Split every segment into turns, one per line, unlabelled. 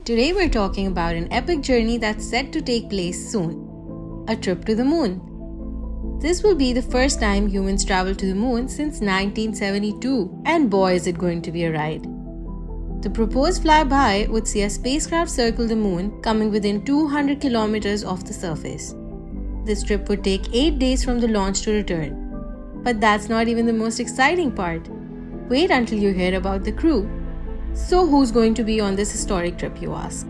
Today we're talking about an epic journey that's set to take place soon. A trip to the moon. This will be the first time humans travel to the moon since 1972, and boy is it going to be a ride. The proposed flyby would see a spacecraft circle the moon, coming within 200 kilometers off the surface. This trip would take 8 days from the launch to return. But that's not even the most exciting part. Wait until you hear about the crew. So who's going to be on this historic trip, you ask?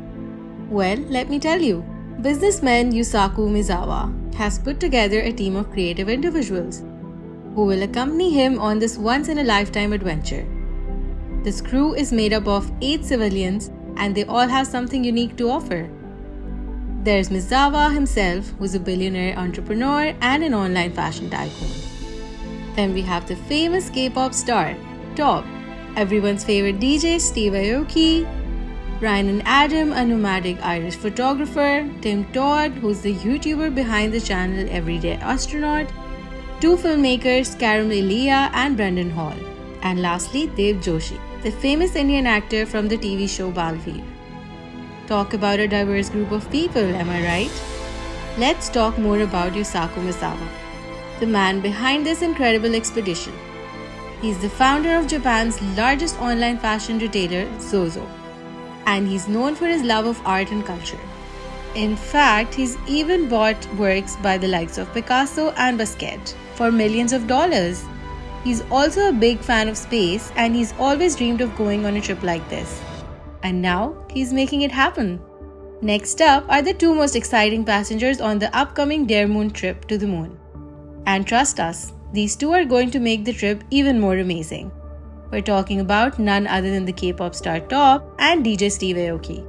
Well, let me tell you. Businessman Yusaku Maezawa has put together a team of creative individuals who will accompany him on this once-in-a-lifetime adventure. This crew is made up of 8 civilians and they all have something unique to offer. There's Maezawa himself, who's a billionaire entrepreneur and an online fashion tycoon. Then we have the famous K-pop star, Top, everyone's favorite DJ Steve Aoki, Ryan and Adam, a nomadic Irish photographer, Tim Todd, who's the YouTuber behind the channel Everyday Astronaut, 2 filmmakers, Karam Elia and Brendan Hall, and lastly Dev Joshi, the famous Indian actor from the TV show Balveer. Talk about a diverse group of people, am I right? Let's talk more about Yusaku Maezawa, the man behind this incredible expedition. He's the founder of Japan's largest online fashion retailer, Zozo, and he's known for his love of art and culture. In fact, he's even bought works by the likes of Picasso and Basquiat for millions of dollars. He's also a big fan of space and he's always dreamed of going on a trip like this. And now, he's making it happen. Next up are the 2 most exciting passengers on the upcoming DearMoon trip to the moon. And trust us, these 2 are going to make the trip even more amazing. We're talking about none other than the K-pop star Top and DJ Steve Aoki.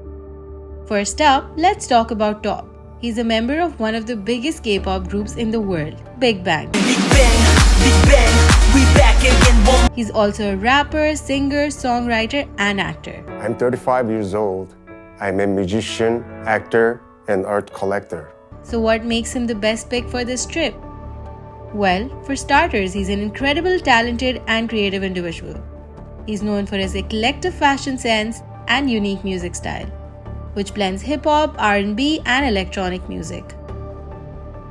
First up, let's talk about Top. He's a member of one of the biggest K-pop groups in the world, Big Bang.
Big Bang, we back again.
He's also a rapper, singer, songwriter, and actor.
I'm 35 years old. I'm a musician, actor, and art collector.
So what makes him the best pick for this trip? Well, for starters, he's an incredible, talented, and creative individual. He's known for his eclectic fashion sense and unique music style, which blends hip-hop, R&B, and electronic music.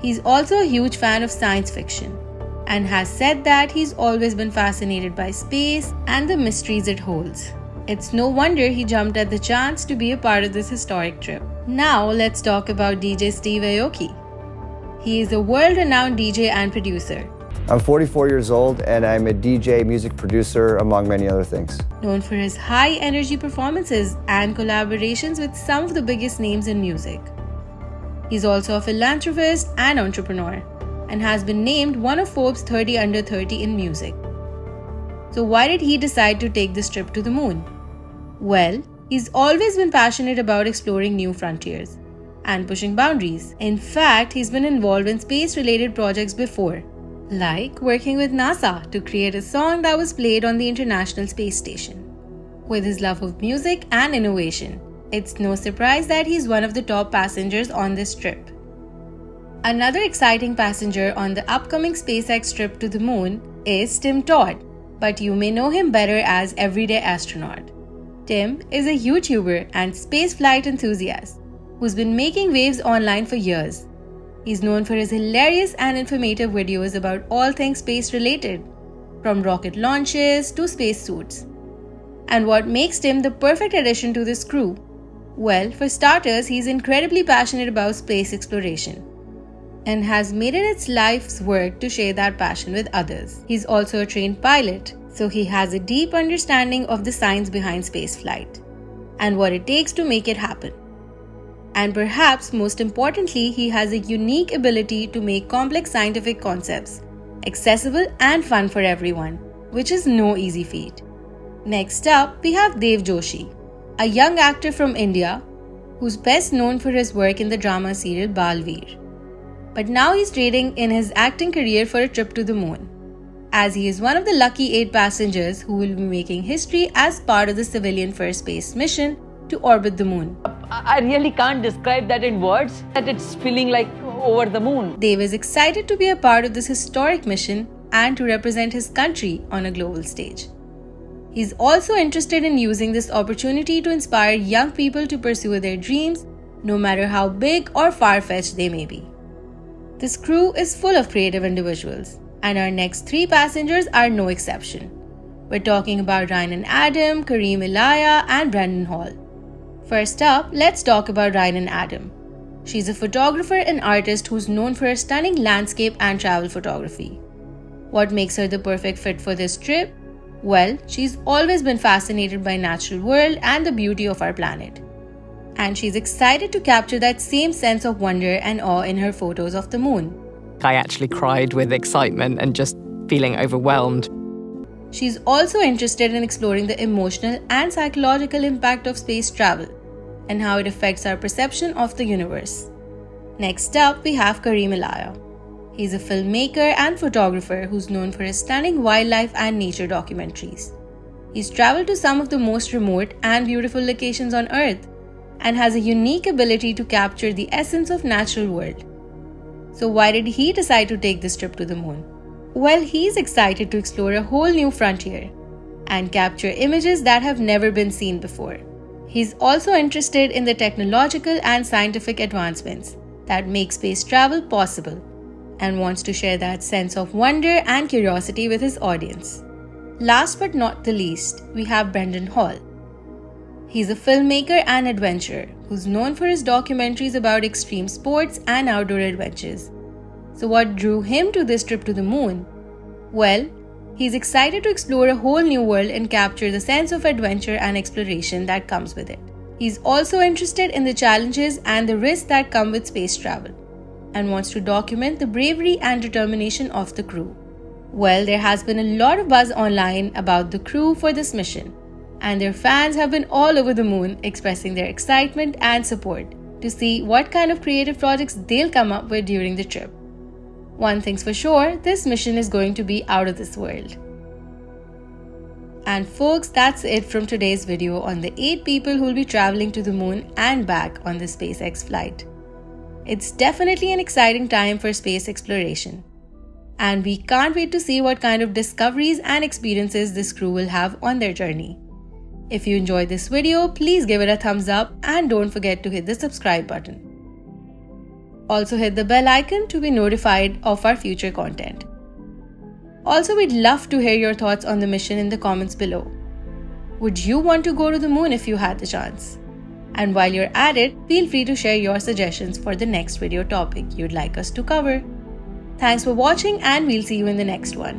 He's also a huge fan of science fiction and has said that he's always been fascinated by space and the mysteries it holds. It's no wonder he jumped at the chance to be a part of this historic trip. Now, let's talk about DJ Steve Aoki. He is a world-renowned DJ and producer.
I'm 44 years old and I'm a DJ, music producer, among many other things.
Known for his high-energy performances and collaborations with some of the biggest names in music. He's also a philanthropist and entrepreneur and has been named one of Forbes 30 Under 30 in music. So why did he decide to take this trip to the moon? Well, he's always been passionate about exploring new frontiers and pushing boundaries. In fact, he's been involved in space-related projects before, like working with NASA to create a song that was played on the International Space Station. With his love of music and innovation, it's no surprise that he's one of the top passengers on this trip. Another exciting passenger on the upcoming SpaceX trip to the moon is Tim Todd, but you may know him better as Everyday Astronaut. Tim is a YouTuber and spaceflight enthusiast who's been making waves online for years. He's known for his hilarious and informative videos about all things space-related, from rocket launches to spacesuits. And what makes Tim the perfect addition to this crew? Well, for starters, he's incredibly passionate about space exploration and has made it its life's work to share that passion with others. He's also a trained pilot, so he has a deep understanding of the science behind spaceflight and what it takes to make it happen. And perhaps most importantly, he has a unique ability to make complex scientific concepts accessible and fun for everyone, which is no easy feat. Next up, we have Dev Joshi, a young actor from India who's best known for his work in the drama serial Balveer. But now he's trading in his acting career for a trip to the moon, as he is one of the lucky 8 passengers who will be making history as part of the civilian first space mission to orbit the moon.
I really can't describe that in words, that it's feeling like over the moon.
Dev is excited to be a part of this historic mission and to represent his country on a global stage. He's also interested in using this opportunity to inspire young people to pursue their dreams, no matter how big or far-fetched they may be. This crew is full of creative individuals, and our next 3 passengers are no exception. We're talking about Ryan Adam, Kareem Elia, and Brendan Hall. First up, let's talk about Ryan Adam. She's a photographer and artist who's known for her stunning landscape and travel photography. What makes her the perfect fit for this trip? Well, she's always been fascinated by natural world and the beauty of our planet. And she's excited to capture that same sense of wonder and awe in her photos of the moon.
I actually cried with excitement and just feeling overwhelmed.
She's also interested in exploring the emotional and psychological impact of space travel and how it affects our perception of the universe. Next up, we have Kareem Elia. He's a filmmaker and photographer who's known for his stunning wildlife and nature documentaries. He's traveled to some of the most remote and beautiful locations on Earth and has a unique ability to capture the essence of natural world. So why did he decide to take this trip to the moon? Well, he's excited to explore a whole new frontier and capture images that have never been seen before. He's also interested in the technological and scientific advancements that make space travel possible and wants to share that sense of wonder and curiosity with his audience. Last but not the least, we have Brendan Hall. He's a filmmaker and adventurer who's known for his documentaries about extreme sports and outdoor adventures. So what drew him to this trip to the moon? Well, he's excited to explore a whole new world and capture the sense of adventure and exploration that comes with it. He's also interested in the challenges and the risks that come with space travel and wants to document the bravery and determination of the crew. Well, there has been a lot of buzz online about the crew for this mission, and their fans have been all over the moon expressing their excitement and support to see what kind of creative projects they'll come up with during the trip. One thing's for sure, this mission is going to be out of this world. And folks, that's it from today's video on the 8 people who'll be traveling to the moon and back on the SpaceX flight. It's definitely an exciting time for space exploration, and we can't wait to see what kind of discoveries and experiences this crew will have on their journey. If you enjoyed this video, please give it a thumbs up and don't forget to hit the subscribe button. Also hit the bell icon to be notified of our future content. Also, we'd love to hear your thoughts on the mission in the comments below. Would you want to go to the moon if you had the chance? And while you're at it, feel free to share your suggestions for the next video topic you'd like us to cover. Thanks for watching, and we'll see you in the next one.